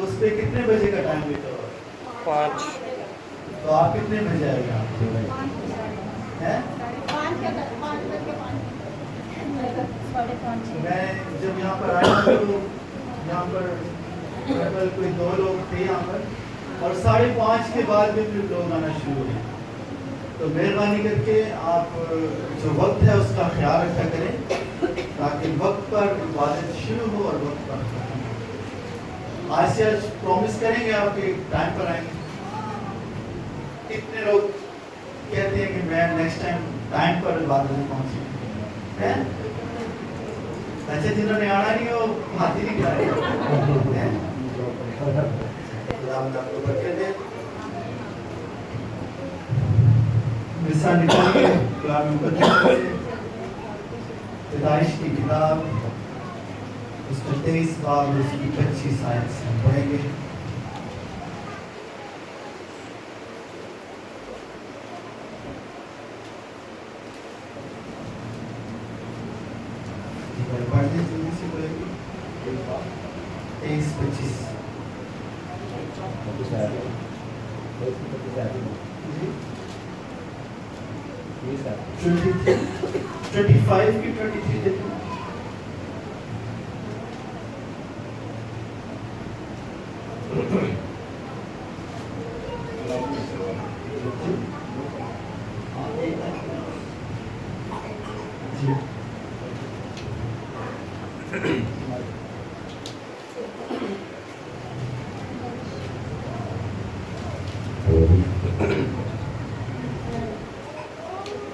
उस पे कितने बजे का टाइम लिखा हुआ है? 5। तो आप कितने बजे आएंगे आप हैं? मैं जब यहाँ पर आया तो यहाँ पर केवल कोई 2 लोग थे यहाँ पर और 5:30 के बाद भी फिर लोग आना शुरू हुए। तो मेहरबानी करके आप जो वक्त है उसका ख्याल रखा करें ताकि वक्त पर इबादत शुरू हो और वक्त पर खत्म हो। आज से आज प्रॉमिस करेंगे आपके टाइम पर आएंगे। कितने लोग कहते हैं कि मैं नेक्स्ट टाइम पर इबादत में पहुंचे हैं? अच्छा, जिन्होंने आना नहीं हो हाथ ही नहीं उठाए। आपको बरकत दे। मिसाल निकालिए कलाम मुकद्दस से पैदाइश की किताब उसका 23 बाब उसकी 25 आयत से हम पढ़ेंगे। पढ़ते जल्दी से पढ़ेंगे 23-25 25 की 23 देखो।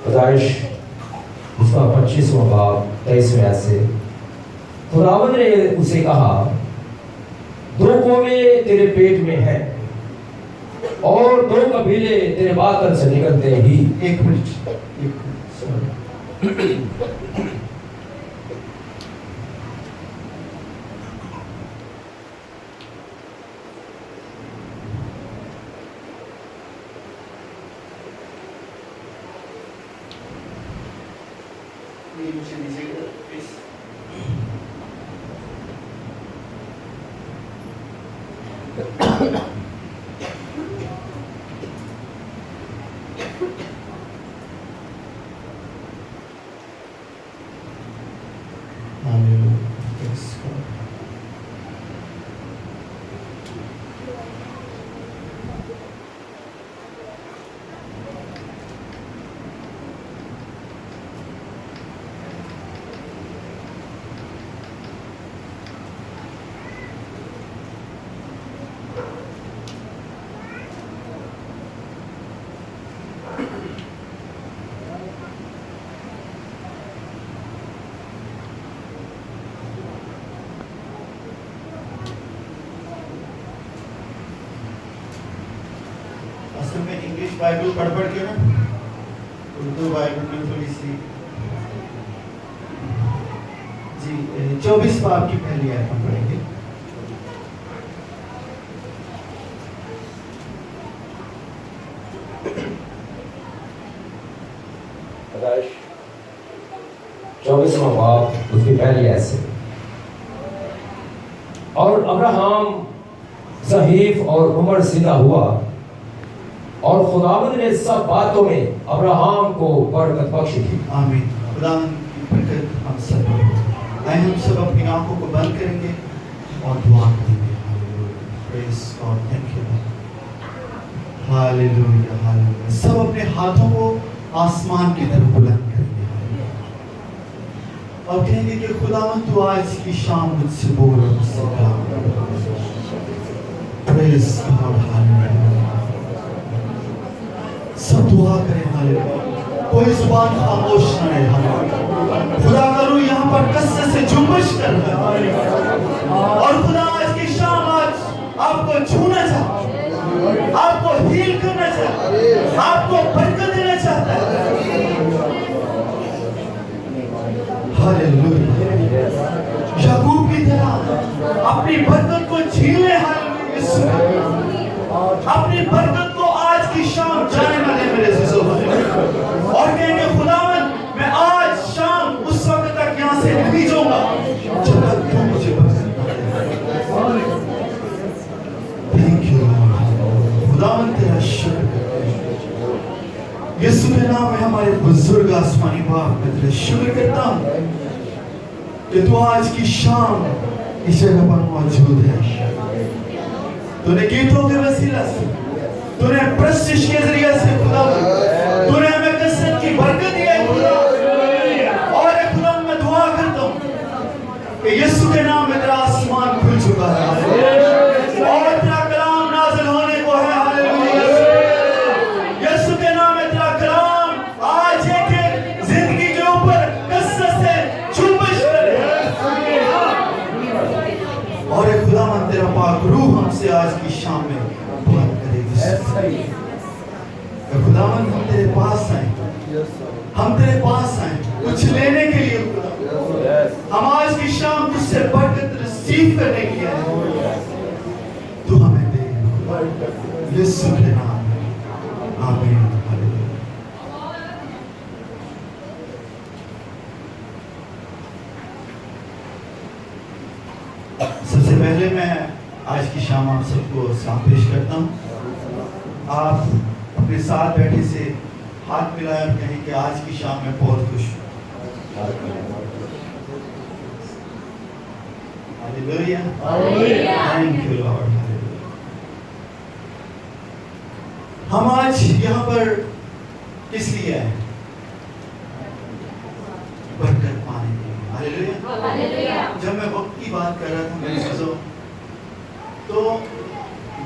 पैदाइश उसका 25वां बाब 23वें आयत से खुदावंद ने उसे कहा 2 कौमें तेरे पेट में हैं और 2 कबीले तेरे बातन से निकलते ही। एक मिनट मुझे नीचे प्लीज। असल में इंग्लिश बाइबल पढ़ के ना उर्दू बाइबल में थोड़ी सी जी 24 बाब की पहली आयत हम पढ़ेंगे। पैदाइश 24वां बाब उसकी पहली आयत से और अब्राहम ज़हीफ और उम्र सीधा हुआ और खुदावंद ने सब बातों में अब्राहम को बरकत बख्शी थी। आमीन। खुदावंद की बरकत हम सब पर हो। आइए हम सब अपनी आंखों को बंद करेंगे और दुआ करेंगे। Praise God, thank you hallelujah hallelujah. सब अपने हाथों को आसमान की तरफ बुलंद करेंगे और कहेंगे कि खुदावंद तू आज की शाम मुझसे बोल और मुझसे कलाम कर। Praise God hallelujah. सब दुआ करें हालेलुया। कोई जुबान खामोश न रहे हालेलुया। खुदा का रूह यहाँ पर कसरत से जुम्बिश कर रहा है और खुदा आज की शाम आज आपको छूना चाहता है, आपको हील करना चाहता है, आपको बरकत देना चाहता है। हालेलुया। याकूब की तरह अपनी बरकत को छीन ले हालेलुया। अपनी बरकत को आज की शाम जाने ना दे मेरे अज़ीज़ों और कहेंगे खुदावंद मैं आज शाम उस वक्त तक यहाँ से नहीं जाऊंगा जब तक तू मुझे बरकत शुक्र करते हैं। यीशु के नाम में हमारे बुजुर्ग आसमानी बाप मैं तेरा शुक्र करता हूँ कि तू आज की शाम इस जगह पर मौजूद है। तूने गीतों के वसीला से, तूने प्रशिश के जरिए से खुदा तूने हमें कसरत की बरकत दी है खुदा। और खुदा मैं दुआ करता हूँ कि यीशु के नाम में तेरा आसमान खुल चुका है और तेरा कलाम नाज़िल होने को है। हालेलुया। यीशु के नाम में तेरा कलाम आज एक जिंदगी के ऊपर कसरत से जुम्बिश करे। और खुदावंद तेरा पाक रूह हमसे आज की शाम में बात करेगी। खुदावंद हम तेरे पास आए, हम तेरे पास आए कुछ लेने के लिए। हम आज की शाम तुझसे बरकत रिसीव करने के लिए आए। तू हमें दे यीशु के नाम में, आमीन। सबसे पहले मैं आज की शाम आप सबको सलाम पेश करता हूँ। आप अपने साथ बैठे से हाथ मिलाए और कहें कि आज की शाम में बहुत खुश हूँ। Hallelujah, thank you Lord. हम आज यहाँ पर किस लिए आए? बरकत पाने के लिए। हालेलुया। जब मैं वक्त की बात कर रहा था मेरे चीजों, तो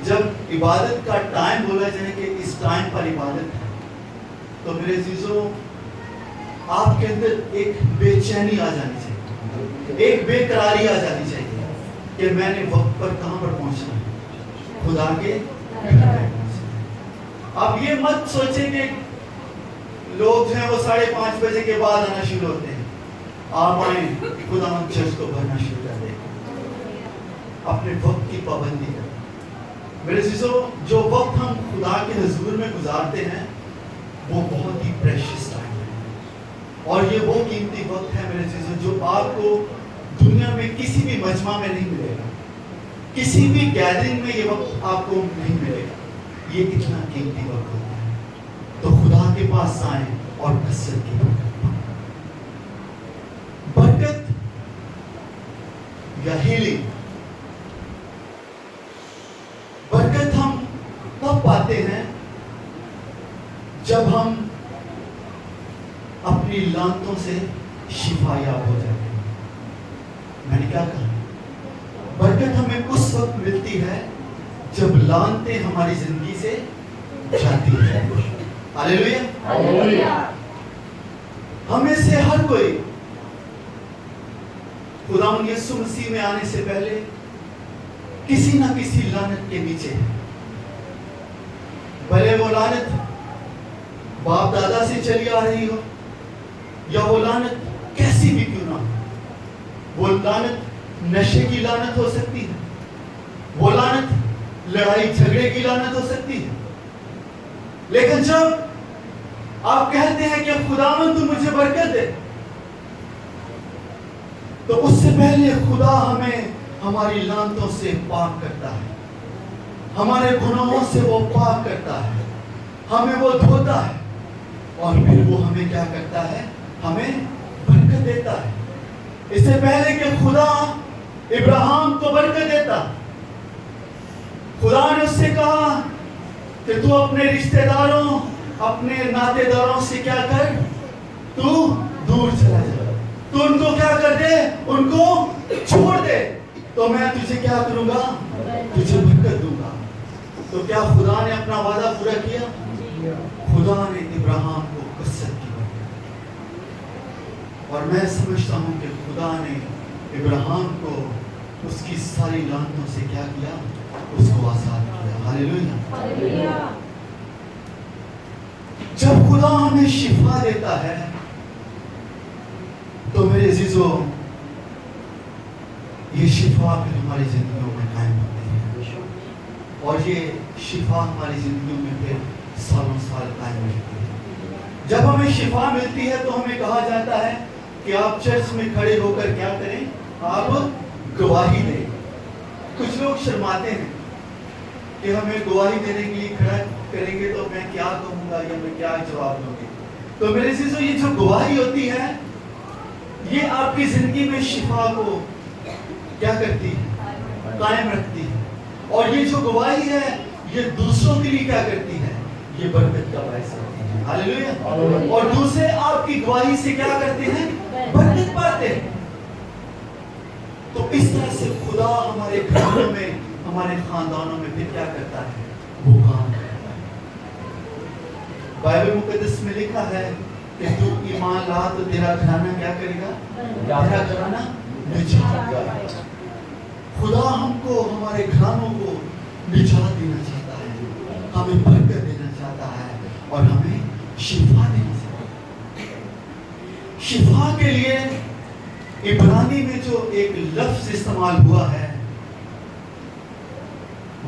जब इबादत का टाइम बोला जाए कि इस टाइम पर इबादत है, तो मेरे चीजों आपके अंदर एक बेचैनी आ जानी चाहिए, एक बेकरारी आ जानी चाहिए कि मैंने वक्त पर कहां पर पहुंचना है, खुदा के घर में पहुंचना है। आप ये मत सोचें कि लोग जो हैं वो 5:30 बजे के बाद आना शुरू होते हैं। आप आए, खुदा चर्च को भरना शुरू कर दें। अपने वक्त की पाबंदी करें। मेरे चीजों जो वक्त हम खुदा के हुजूर में गुजारते हैं वो बहुत ही प्रेशियस टाइम है, और ये वो कीमती वक्त है मेरे चीजों जो आपको दुनिया में किसी भी मजमा में नहीं मिलेगा, किसी भी गैदरिंग में ये वक्त आपको नहीं मिलेगा। ये इतना कीमती वक्त होता है। तो खुदा के पास आए और कसरत की बरकत या हीलिंग। बरकत हम तब पाते हैं जब हम अपनी लानतों से शिफायाब हो जाते हैं। मैंने क्या कहा? बरकत हमें उस वक्त मिलती है जब लानतें हमारी जिंदगी से जाती है। हालेलुया। हमें से हर कोई खुदावंद यीशु मसीह में आने से पहले किसी ना किसी लानत के नीचे है। भले वो लानत बाप दादा से चली आ रही हो, या वो लानत कैसी भी क्यों ना हो। वो लानत नशे की लानत हो सकती है, वो लानत लड़ाई झगड़े की लानत हो सकती है। लेकिन जब आप कहते हैं कि खुदावंद तू मुझे बरकत दे, तो उससे पहले खुदा हमें हमारी लानतों से पाक करता है, हमारे गुनाहों से वो पाक करता है, हमें वो धोता है, और फिर वो हमें क्या करता है? हमें बरकत देता है। इससे पहले कि खुदा इब्राहिम को बरकत देता, खुदा ने उससे कहा कि तू अपने रिश्तेदारों, अपने नातेदारों से क्या कर, तू दूर चला जा, तू उनको क्या कर दे, उनको छोड़ दे, तो मैं तुझे क्या करूंगा? तुझे बरकत दूंगा। तो क्या खुदा ने अपना वादा पूरा किया? खुदा ने इब्राहिम को कसरत की बरकत, और मैं समझता हूं कि खुदा ने इब्राहिम को उसकी सारी लानतों से क्या किया? उसको आजाद किया। हालेलुया। जब खुदा हमें शिफा देता है तो मेरे अजीजों ये शिफा फिर हमारी जिंदगियों में कायम होती है, और ये शिफा हमारी जिंदगियों में फिर सालों साल कायम रहती है। जब हमें शिफा मिलती है तो हमें कहा जाता है कि आप चर्च में खड़े होकर क्या करें? आप गवाही दें। कुछ लोग शर्माते हैं کہ ہمیں گواہی دینے کے لیے کھڑا کریں گے تو میں کیا کہوں گا یا میں کیا جواب دوں گی. تو میرے عزیزو یہ جو گواہی ہوتی ہے یہ آپ کی زندگی میں شفا کو کیا کرتی ہے؟ قائم رکھتی ہے. اور یہ جو گواہی ہے یہ دوسروں کے لیے کیا کرتی ہے؟ یہ برکت کا باعث ہوتی ہے. ہاللیلویہ. اور دوسرے آپ کی گواہی سے کیا کرتے ہیں؟ برکت پاتے ہیں. تو اس طرح سے خدا ہمارے گھروں میں ہمارے خاندانوں میں پھر کیا کرتا ہے؟ وہ کام کرتا ہے. بائبل مقدس میں لکھا ہے کہ تو ایمان لا تو تیرا گھرانہ کیا کرے گا؟ تیرا گھرانہ نجات گا. خدا ہم کو ہمارے گھرانوں کو نجات دینا چاہتا ہے, ہمیں برکت دینا چاہتا ہے اور ہمیں شفا دینا چاہتا ہے. شفا کے لیے عبرانی میں جو ایک لفظ استعمال ہوا ہے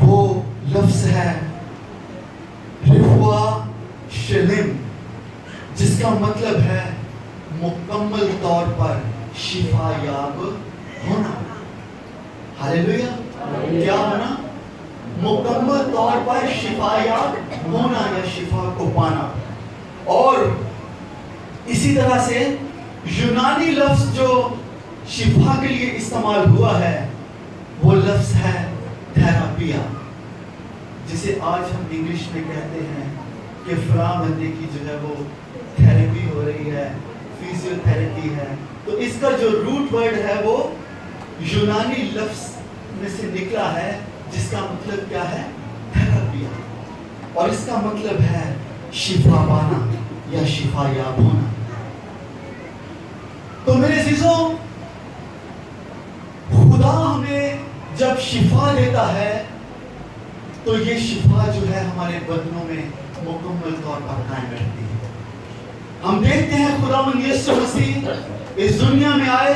وہ لفظ ہے رفوا شلم, جس کا مطلب ہے مکمل طور پر شفا یاب ہونا. ہاللیلویہ. کیا ہونا؟ مکمل طور پر شفا یاب ہونا یا شفا کو پانا. اور اسی طرح سے یونانی لفظ جو شفا کے لیے استعمال ہوا ہے وہ لفظ ہے تھراپیا, جسے آج ہم انگلش میں کہتے ہیں کہ فلاں بندے کی جو ہے وہ تھراپی ہو رہی ہے, فیزیو تھراپی ہے. تو اس کا جو روٹ ورڈ ہے وہ یونانی لفظ میں سے نکلا ہے جس کا مطلب کیا ہے؟ تھراپیا. اور اس کا مطلب ہے شفا پانا یا شفا یاب ہونا. تو میرے عزیزوں خدا ہمیں جب شفا دیتا ہے تو یہ شفا جو ہے ہمارے بدنوں میں مکمل طور پر قائم رہتی ہے. ہم دیکھتے ہیں خداوند یسوع مسیح اس دنیا میں آئے,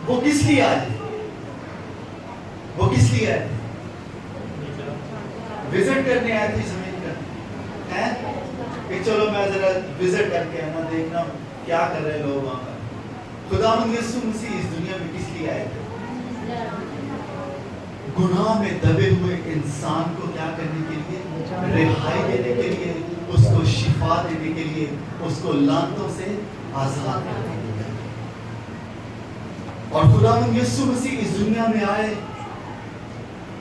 وہ کس لیے آئے؟ وہ کس لیے آئے؟ وزٹ کرنے آئے تھے زمین پر, ہیں کہ چلو میں ذرا وزٹ کر کے آنا, دیکھنا کیا کر رہے لوگ وہاں پر. خداوند یسوع مسیح اس دنیا میں کس لیے آئے تھے؟ گناہ میں دبے ہوئے انسان کو کیا کرنے کے لیے؟ رہائی دینے کے لیے, اس کو شفا دینے کے لیے, اس کو لعنتوں سے آزاد کرنے کے لیے. اور خداوند یسوع مسیح اس دنیا میں آئے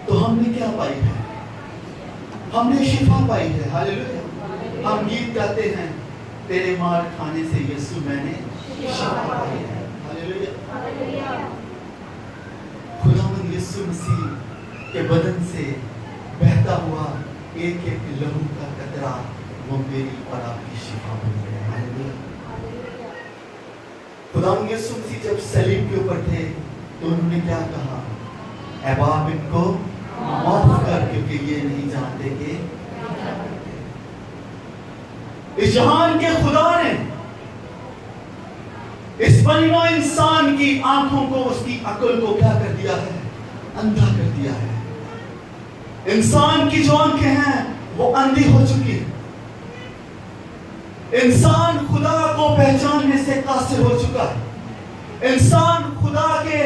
تو ہم نے کیا پائی ہے؟ ہم نے شفا پائی ہے. ہاللیلویہ. ہم گیت گاتے ہیں تیرے مار کھانے سے یسوع میں نے شفا پائی ہے. ہاللیلویہ. خداوند یسوع مسیح کے بدن سے بہتا ہوا ایک ایک لہو کا قطرہ وہ میری اور آپ کی شفا بن گیا. ہاللیلویہ. خداوند یسوع مسیح جب صلیب کے اوپر تھے تو انہوں نے کیا کہا؟ اے باپ ان کو معاف کر کیونکہ یہ نہیں جانتے کہ اس جہان کے خدا نے اس بنی نوع انسان کی آنکھوں کو, اس کی عقل کو کیا کر دیا ہے؟ اندھا کر دیا ہے. انسان کی جو آنکھیں ہیں وہ اندھی ہو چکی ہیں. انسان خدا کو پہچاننے سے قاصر ہو چکا ہے. انسان خدا کے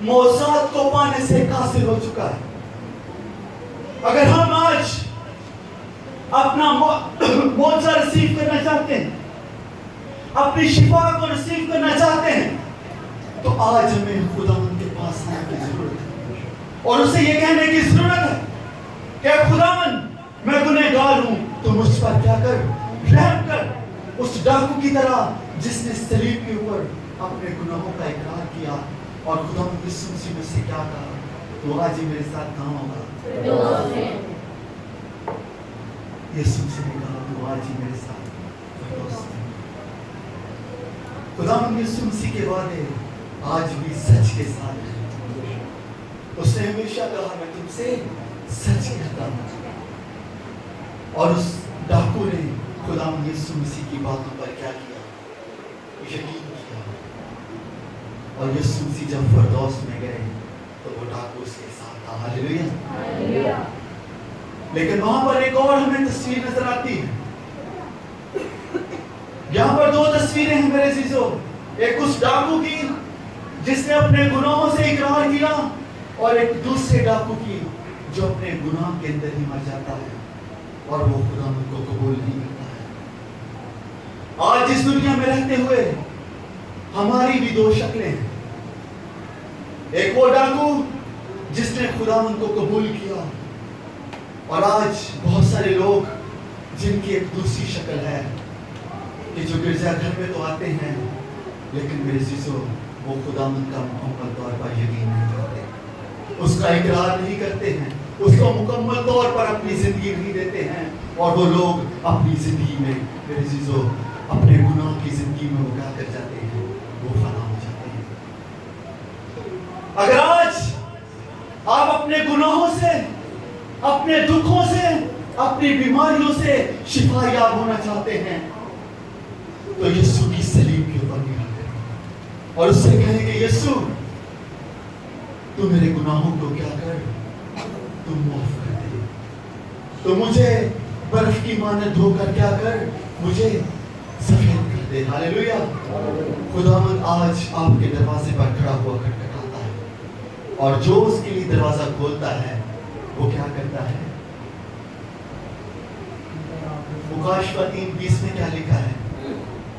معجزات کو پانے سے قاصر ہو چکا ہے. اگر ہم آج اپنا معجزہ ریسیو کرنا چاہتے ہیں, اپنی شفا کو ریسیو کرنا چاہتے ہیں, تو آج ہمیں خداوند کے پاس آنے کی ضرورت ہے اور اسے یہ کہنے کی ضرورت ہے کہ خداوند میں گنہگار ہوں, تو مجھ پر کیا کر, رحم کر. اس ڈاکو کی طرح جس نے صلیب کے اوپر اپنے گناہوں کا اقرار کیا اور خداوند یسوع مسیح میں سے کیا کہا, تو آج ہی میرے ساتھ کہاں ہوگا؟ یسوع مسیح نے کہا تو آج ہی میرے ساتھ فردوس میں. خداوند یسوع مسیح کے وعدے آج بھی سچ کے ساتھ ہیں. اس نے ہمیشہ کہا میں تم سے سچ کہتا ہوں. اور اس ڈاکو نے خداوند یسوع مسیح کی باتوں پر کیا کیا؟ یقین کیا. اور یسوع مسیح جب فردوس میں گئے تو وہ ڈاکو اس کے ساتھ تھا. ہاللیلویہ. لیکن وہاں پر ایک اور ہمیں تصویر نظر آتی ہے. یہاں پر دو تصویریں ہیں میرے عزیزو. ایک اس ڈاکو کی جس نے اپنے گناہوں سے اقرار کیا, اور ایک دوسرے ڈاکو کی जो अपने गुनाह के अंदर ही मर जाता है और वो खुदावंद को कबूल नहीं करता है। आज इस दुनिया में रहते हुए हमारी भी दो शक्लें हैं। एक वो डाकू जिसने खुदावंद को कबूल किया, और आज बहुत सारे लोग जिनकी एक दूसरी शक्ल है कि जो गिरजाघर में तो आते हैं लेकिन मेरे चीजों वो खुदावंद का मुकम्मल तौर पर यकीन नहीं करते, उसका इकरार नहीं करते हैं, उसको मुकम्मल तौर पर अपनी जिंदगी नहीं देते हैं। और वो लोग अपनी जिंदगी में मेरे चीजों अपने गुनाह की जिंदगी में वो क्या कर जाते हैं, वो फना हो जाते हैं। अगर आज आप अपने गुनाहों से, अपने दुखों से, अपनी बीमारियों से शिफा याब होना चाहते हैं तो यीशु की सलीब के ऊपर निगाह करें और उससे कहें कि यीशु तू मेरे गुनाहों को क्या कर, तू माफ कर दे, तो मुझे बर्फ की मानद धोकर क्या कर, मुझे सफेद कर दे। हालेलुया। खुदावंद आज आपके दरवाजे पर खड़ा हुआ खटखटाता है और जो उसके लिए दरवाजा खोलता है वो क्या करता है। मुकाशवा 3:20 में क्या लिखा है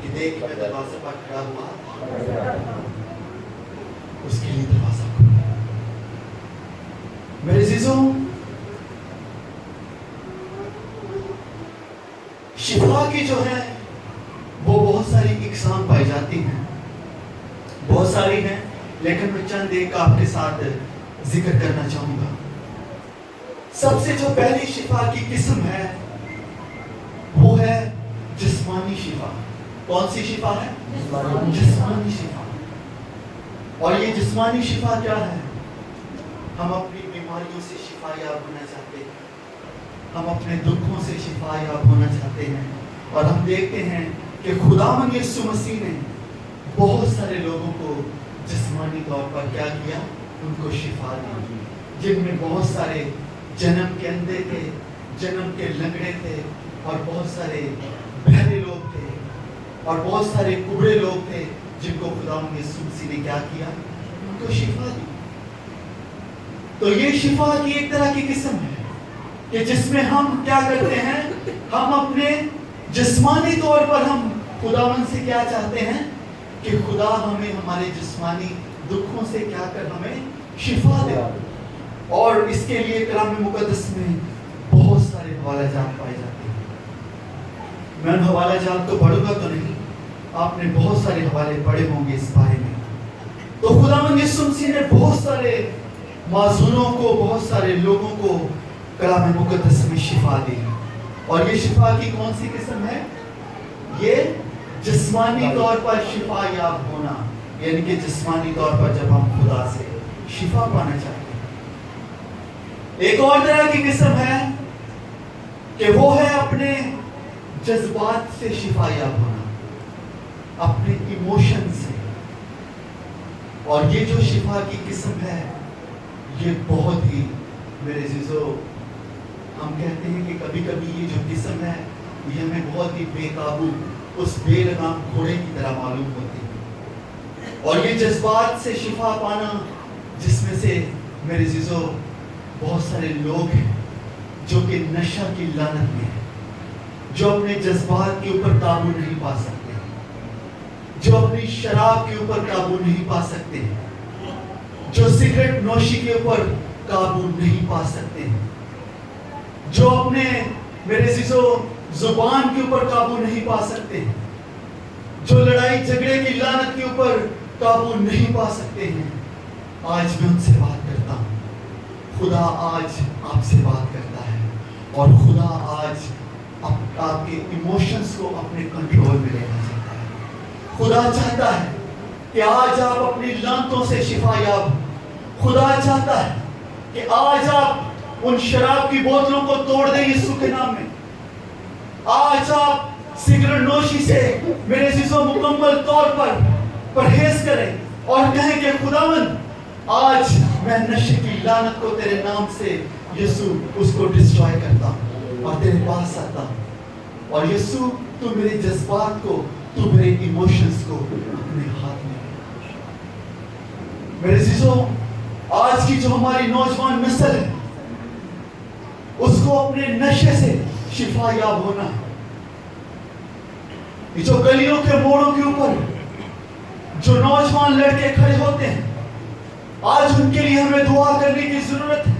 कि देख मैं दरवाजे पर खड़ा हुआ, उसके लिए दरवाजा खोलो। मेरे अजीजों, शिफा की जो है वो बहुत सारी इकसाम पाई जाती हैं, बहुत सारी हैं, लेकिन मैं चंद एक आपके साथ जिक्र करना चाहूंगा। सबसे जो पहली शिफा की किस्म है वो है जिस्मानी शिफा। कौन सी शिफा है? जिस्मानी शिफा। और ये जिस्मानी शिफा क्या है? हम अपनी बीमारियों से शिफा याब होना चाहते हैं, हम अपने दुखों से शिफा याब होना चाहते हैं, और हम देखते हैं कि खुदावंद यीशु मसीह ने बहुत सारे लोगों को जिस्मानी तौर पर क्या किया, उनको शिफा दी, जिनमें बहुत सारे जन्म के अंधे थे, जन्म के लंगड़े थे, और बहुत सारे बहरे लोग थे, और बहुत सारे कुबड़े लोग थे जिनको खुदावंद यीशु मसीह ने क्या किया, उनको शिफा दी। तो ये शिफा की एक तरह की किस्म है कि जिसमें हम क्या करते हैं, हम अपने जिस्मानी तौर पर हम खुदावंद से क्या चाहते हैं कि खुदा हमें हमारे जिस्मानी दुखों से क्या कर हमें शिफा दे। और इसके लिए कलाम मुकद्दस में बहुत सारे हवाला जात पाए जाते हैं। मैं उन हवाला जात को पढ़ूंगा तो नहीं, आपने बहुत सारे हवाले पढ़े होंगे इस बारे में। तो खुदावंद यीशु मसीह ने बहुत सारे माजूनों को, बहुत सारे लोगों को कलाम मुकद्दस में शिफा दी। और ये शिफा की कौन सी किस्म है? ये जिस्मानी तौर पर शिफा याब होना, यानी कि जिस्मानी तौर पर जब हम खुदा से शिफा पाना चाहते हैं। एक और तरह की किस्म है कि वो है अपने जज्बात से शिफा याब होना, अपने इमोशन से। और ये जो शिफा की किस्म है ये बहुत ही मेरे अजीजों, हम कहते हैं कि कभी कभी ये जो किस्म है ये हमें बहुत ही बेकाबू उस बेलगाम घोड़े की तरह मालूम होती है। और ये जज्बात से शिफा पाना, जिसमें से मेरे अजीजों बहुत सारे लोग हैं जो कि नशा की लानत में हैं, जो अपने जज्बात के ऊपर काबू नहीं पा सकते, जो अपनी शराब के ऊपर काबू नहीं पा सकते, जो सिगरेट नोशी के ऊपर काबू नहीं पा सकते, जो अपने मेरे अजीजों जुबान के ऊपर काबू नहीं पा सकते, जो लड़ाई झगड़े की लानत के ऊपर काबू नहीं पा सकते हैं। आज मैं उनसे बात करता हूँ, खुदा आज आपसे बात करता है, और खुदा आज आपके इमोशंस को अपने कंट्रोल में लेना चाहता है। खुदा चाहता है कि आज आप अपनी लानतों से शिफा याब। खुदा चाहता है कि आज आप उन शराब की बोतलों को तोड़ दें यीशु के नाम में। आज आप सिगरेट नोशी से मेरे अजीजों मुकम्मल तौर पर परहेज करें और कहें कि खुदावंद आज मैं नशे की लानत को तेरे नाम से यीशु उसको डिस्ट्रॉय करता हूँ और तेरे पास आता हूँ। और यीशु तू मेरे जज्बात को, तू मेरे इमोशंस को अपने हाथ में। मेरे अजीजों, आज की जो हमारी नौजवान नस्ल है اس को अपने नशे से शिफा याब होना है। ये जो गलियों के मोड़ों के ऊपर जो नौजवान लड़के खड़े होते हैं, आज उनके लिए हमें दुआ करने की जरूरत है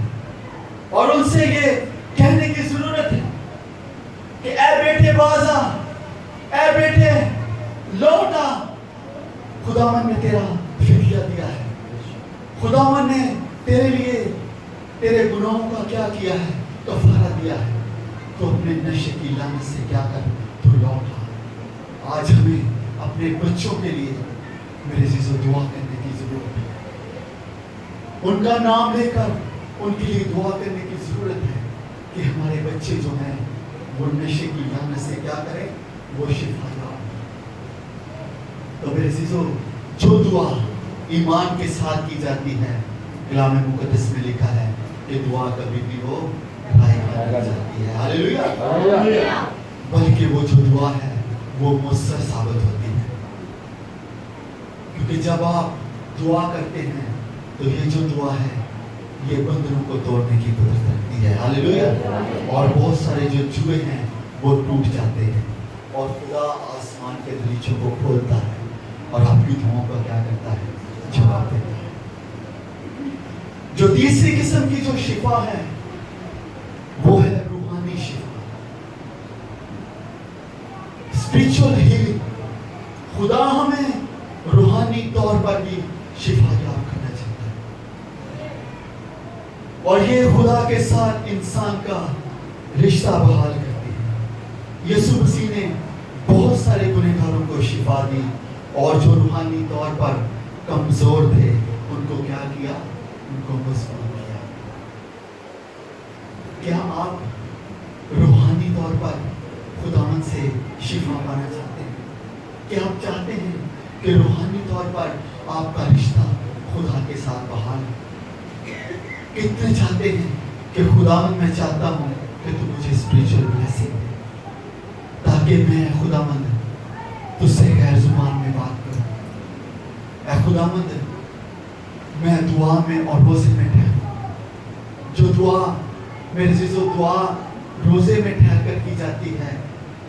और उनसे ये कहने की जरूरत है कि ऐ बेटे बाजा, ऐ बेटे लौटा, खुदावन ने तेरा फिदिया दिया है, खुदावन ने तेरे लिए तेरे गुनाहों का क्या किया है, कफारा दिया है। तो अपने नशे की लानत से क्या कर, तू लौटा। आज हमें अपने बच्चों के लिए मेरे जीसो दुआ करने की जरूरत है। उनका नाम लेकर उनके लिए दुआ करने की जरूरत है कि हमारे बच्चे जो हैं वो नशे की लानत से क्या करें, वो शिफा याब। तो मेरे जीसो जो दुआ ईमान के साथ की जाती है, कलाम मुकद्दस में लिखा है कि दुआ कभी भी वो राय नहीं जाती है। हालेलुया। बल्कि वो जो दुआ है वो मुअस्सर साबित होती है, क्योंकि जब आप दुआ करते हैं तो ये जो दुआ है ये बंधनों को तोड़ने की कुदरत रखती है। हालेलुया। और बहुत सारे जो जुए हैं वो टूट जाते हैं और खुदा आसमान के दरीचों को खोलता है और आपकी दुआओं का क्या करता है, जवाब देता है। जो तीसरी किस्म की जो शिफा है वो है रूहानी शिफा, स्पिरिचुअल हीलिंग। खुदा हमें रूहानी तौर पर भी शिफा याब करना चाहता है और ये खुदा के साथ इंसान का रिश्ता बहाल करती है। यीशु मसीह ने बहुत सारे गुनहगारों को शिफा दी और जो रूहानी तौर पर कमजोर थे उनको क्या किया, उनको मजबूत किया। क्या आप रूहानी तौर पर खुदावंद से शिफा पाना चाहते हैं? क्या आप चाहते हैं कि रूहानी तौर पर आपका रिश्ता खुदा के साथ बहाल हो? कितने चाहते हैं कि खुदावंद मैं चाहता हूँ कि तू मुझे स्पिरिचुअल ब्लेसिंग दे ताकि मैं खुदावंद तुझसे गैर जुबान में बात करूं। ऐ खुदावंद मैं दुआ में और रोजे में ठहरूं। जो दुआ मेरे से जो दुआ रोजे में ठहर कर की जाती है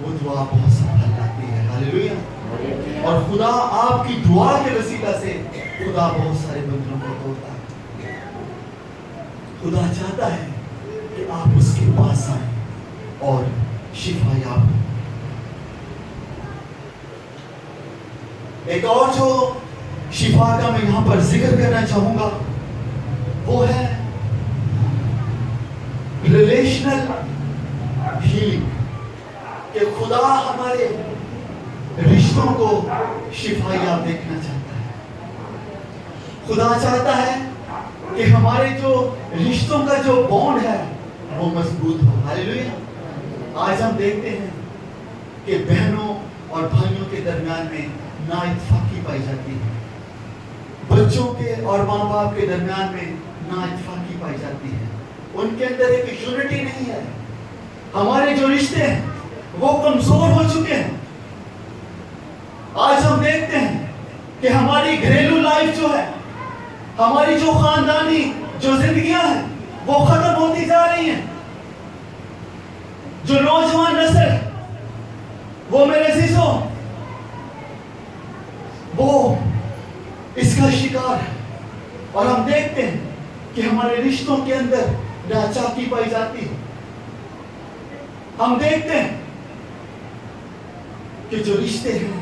वो दुआ बहुत सफल लाती है। हालेलुया। और खुदा आपकी दुआ के वसीला से खुदा बहुत सारे बंधनों को तोड़ता है। खुदा चाहता है कि आप उसके पास आए और शिफा याब हो। एक और जो शिफा का मैं यहां पर जिक्र करना चाहूंगा वो है रिलेशनल हीलिंग, कि खुदा हमारे रिश्तों को शिफा याब देखना चाहता है। खुदा चाहता है कि हमारे जो रिश्तों का जो बॉन्ड है वो मजबूत हो। हालेलुया। आज हम देखते हैं कि बहनों और भाइयों के दरमियान में नाइतफाकी पाई जाती है, बच्चों के और माँ बाप के दरमियान में नाइतफाकी पाई जाती है, उनके अंदर एक यूनिटी नहीं है। हमारे जो रिश्ते हैं वो कमजोर हो चुके हैं। आज हम देखते हैं कि हमारी घरेलू लाइफ जो है, हमारी जो खानदानी जो जिंदगियां हैं वो खत्म होती जा रही हैं। जो नौजवान नस्ल वो मेरे अजीजों वो इसका शिकार है और हम देखते हैं कि हमारे रिश्तों के अंदर नाचाकी पाई जाती है। हम देखते हैं कि जो रिश्ते हैं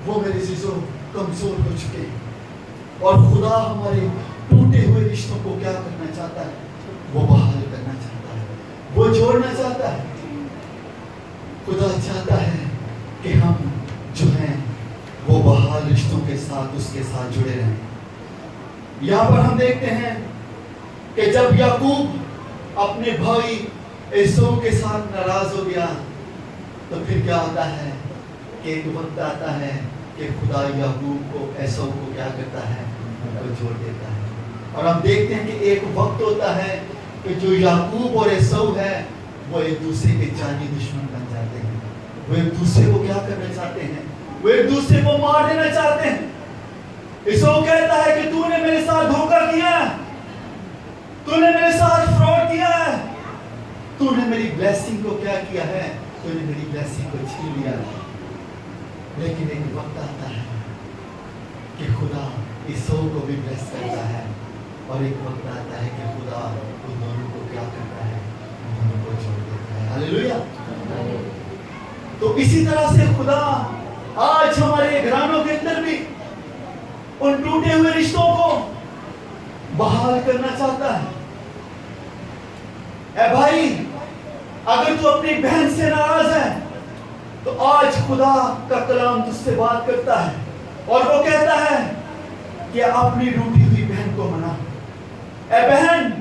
वो मेरे अजीजों कमजोर हो चुके हैं और खुदा हमारे टूटे हुए रिश्तों को क्या करना चाहता है, वो बहाल करना चाहता है, वो जोड़ना चाहता है। खुदा चाहता है कि हम जो हैं वो बहाल रिश्तों के साथ उसके साथ जुड़े रहें। यहाँ पर हम देखते हैं कि जब याकूब अपने भाई एसौ के साथ नाराज हो गया तो फिर क्या होता है कि एक वक्त आता है कि खुदा याकूब को एसौ को क्या करता है, उनको जोड़ देता है। और हम देखते हैं कि एक वक्त होता है कि जो याकूब और एसौ है वो एक दूसरे के जानी दुश्मन बन जाते हैं। वो एक दूसरे को क्या करना चाहते हैं, वो एक दूसरे को मार देना चाहते हैं। एसौ कहता है कि तूने मेरे साथ धोखा किया है, तूने मेरे साथ फ्रॉड किया है, तूने मेरी ब्लेसिंग को क्या किया है, तूने मेरी ब्लेसिंग को छीन लिया है। लेकिन एक वक्त आता है कि खुदा ईसो को भी ब्लेस करता है, और एक वक्त आता है कि खुदा उन दोनों को क्या करता है, उन दोनों को जोड़ देता है। हालेलुया। तो इसी तरह से खुदा आज हमारे घरानों के अंदर भी उन टूटे हुए रिश्तों को बहाल करना चाहता है। ए भाई, अगर तू अपनी बहन से नाराज है तो आज खुदा का कलाम तुझसे बात करता है और वो कहता है कि अपनी रूठी हुई बहन को मना। ए बहन,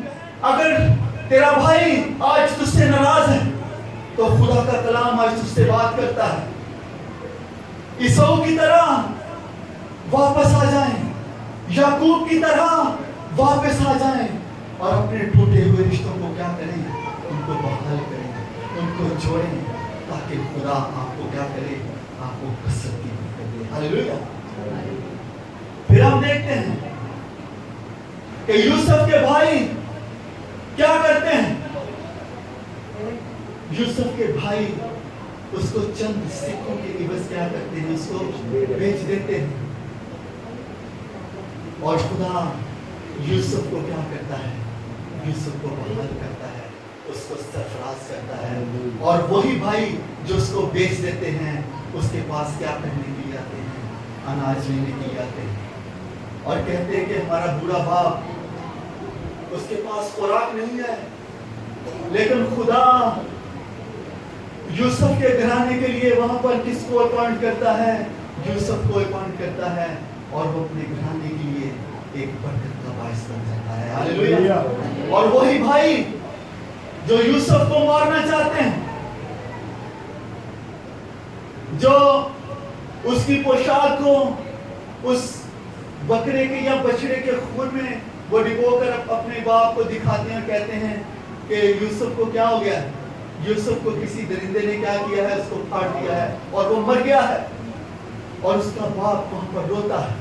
अगर तेरा भाई आज तुझसे नाराज है तो खुदा का कलाम आज तुझसे बात करता है, ईसो की तरह वापस आ जाएं, याकूब की तरह वापस आ जाएं और अपने टूटे हुए रिश्तों को क्या करें, उनको बहाल करें, उनको जोड़ें, ताकि खुदा आपको क्या करे, आपको कसरत की बरकत दे। हालेलुया। फिर हम देखते हैं कि यूसुफ के भाई क्या करते हैं। यूसुफ के भाई उसको चंद सिक्कों के इवज क्या करते हैं, उसको बेच देते हैं। और खुदा यूसुफ को क्या करता है, यूसुफ को बहाल करता है, उसको सरफराज करता है। और वही भाई जो उसको बेच देते हैं, उसके पास क्या करने के लिए आते हैं, अनाज लेने के लिए आते हैं और कहते हैं कि हमारा बूढ़ा बाप, उसके पास खुराक नहीं है। लेकिन खुदा यूसुफ के घराने के लिए वहां पर किसको अपॉइंट करता है, यूसुफ को अपॉइंट करता है, और वो अपने घराने के लिए एक बरकत का बायस बन जाता है। हालेलुया। और वही भाई जो यूसुफ को मारना चाहते हैं, जो उसकी पोशाक को उस बकरे के या बछड़े के खून में वो डिबोकर अपने बाप को दिखाते हैं, कहते हैं कि यूसुफ को क्या हो गया, यूसुफ को किसी दरिंदे ने क्या किया है, उसको फाड़ दिया है और वो मर गया है। और उसका बाप वहां पर रोता है।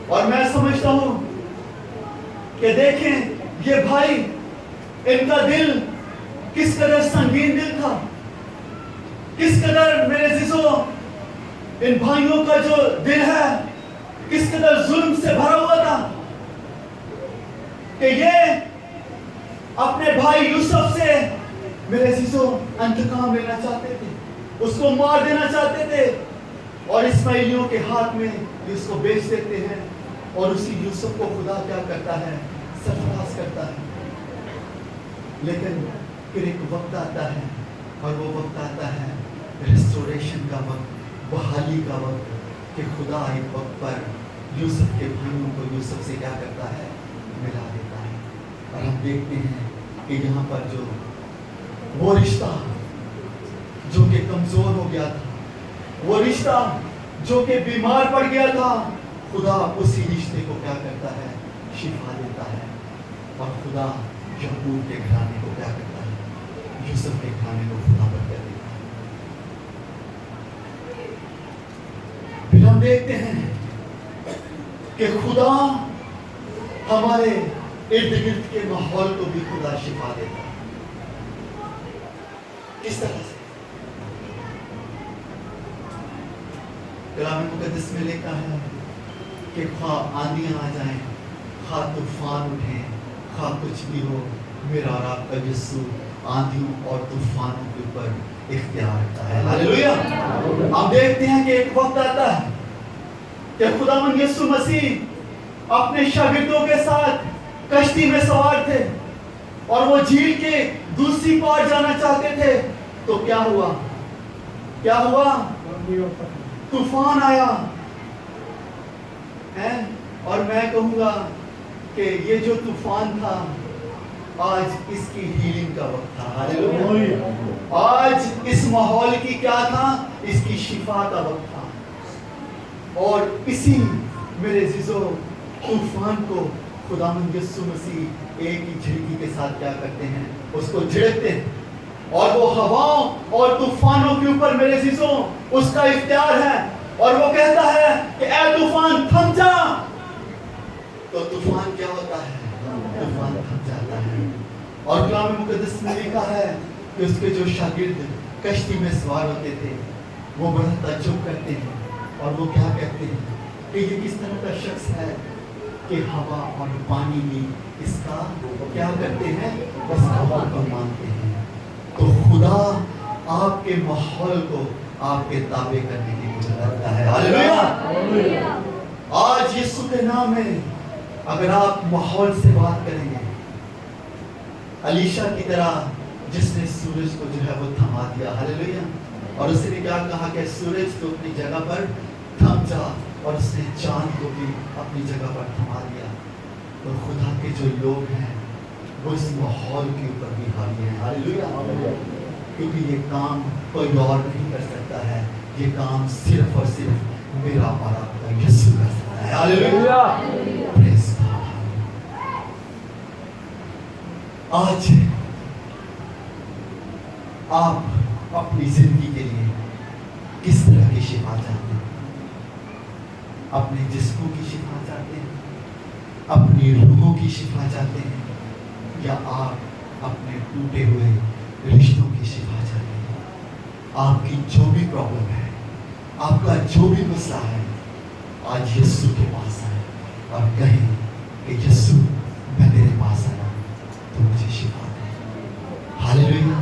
और मैं समझता हूं कि देखें ये भाई, इनका दिल किस कदर संगीन दिल था, किस कदर मेरे अजीजों इन भाइयों का जो दिल है किस कदर जुल्म से भरा हुआ था कि ये अपने भाई यूसुफ से मेरे अजीजों इंतकाम लेना चाहते थे, उसको मार देना चाहते थे, और इस्माइलियों के हाथ में उसको बेच देते हैं। और उसी यूसुफ को खुदा क्या करता है, सरफराज करता है। लेकिन फिर एक वक्त आता है, और वो वक्त आता है रेस्टोरेशन का वक्त, बहाली का वक्त, कि खुदा एक वक्त पर यूसुफ के भाइयों को यूसुफ से क्या करता है, मिला देता है। और हम देखते हैं कि यहाँ पर जो वो रिश्ता जो कि कमजोर हो गया था, वो रिश्ता जो कि बीमार पड़ गया था, खुदा उसी रिश्ते को क्या करता है, शिफा देता है। और खुदा याकूब के घराने को क्या करता है, यूसुफ के घराने को खुदा बरकत देता है। फिर हम देखते हैं कि खुदा हमारे इर्द गिर्द के माहौल को भी खुदा शिफा देता है। किस तरह से? कलाम मुकद्दस में लिखा है कि खा आंधियां आ जाएं, खा तूफान उठे, खा कुछ भी हो, मेरा और आपका यीशु आंधियों और तूफानों के ऊपर इख्तियार रखता है। हालेलुया। हम देखते हैं कि एक वक्त आता है कि खुदावंद यीशु मसीह अपने शागिर्दों के साथ कश्ती में सवार थे और वो झील के दूसरी पार जाना चाहते थे। तो क्या हुआ, क्या हुआ, तूफान आया है। और मैं कहूंगा कि ये जो तूफान था, आज इसकी हीलिंग का वक्त था। हालेलुया। आज इस माहौल की क्या था, इसकी शिफा का वक्त था। और इसी मेरे अजीजों तूफान को खुदावंद यीशु मसीह एक ही झिड़की के साथ क्या करते हैं, उसको झिड़कते हैं। और वो हवाओं और तूफानों के ऊपर मेरे अजीजों उसका इख्तियार है। और वो कहता है कि ऐ तूफान थम जा। तो तूफान क्या होता है, तूफान थम जाता है। और कलाम मुकद्दस में लिखा है कि उसके जो शागिर्द कश्ती में सवार होते थे वो बड़ा ताज्जुब करते हैं और वो क्या कहते हैं कि ये किस तरह का शख्स है कि हवा और पानी भी इसका क्या करते हैं, इसका हुक्म मानते हैं। तो खुदा आपके माहौल को आपके ताबे करने की मुझे लगता है। हालेलुया। आज यीशु के नाम में अगर आप माहौल से बात करेंगे, अलीशा की तरह जिसने सूरज को जो है वो थमा दिया, हालेलुया, और उसने क्या कहा कि सूरज तो अपनी जगह पर थम जा, और उसने चांद को भी अपनी जगह पर थमा दिया। तो खुदा के जो लोग हैं वो इस माहौल के ऊपर भी हावी हैं, हालेलुया, क्योंकि ये काम कोई और नहीं कर सकता है, ये काम सिर्फ और सिर्फ मेरा और आपका यीशु कर सकता है, हालेलुया। Praise God. आज आप अपनी जिंदगी के लिए किस तरह की शिफा चाहते हैं? अपने जिस्मों की शिफा चाहते हैं, अपनी रूहों की शिफा चाहते हैं, या आप अपने टूटे हुए रिश्तों की शिफा चाहते हैं? आपकी जो भी प्रॉब्लम है, आपका जो भी मसला है, आज यीशु के पास आए और कहें कि यीशु मैं तेरे पास आया तो मुझे शिफा दे। हालेलुया।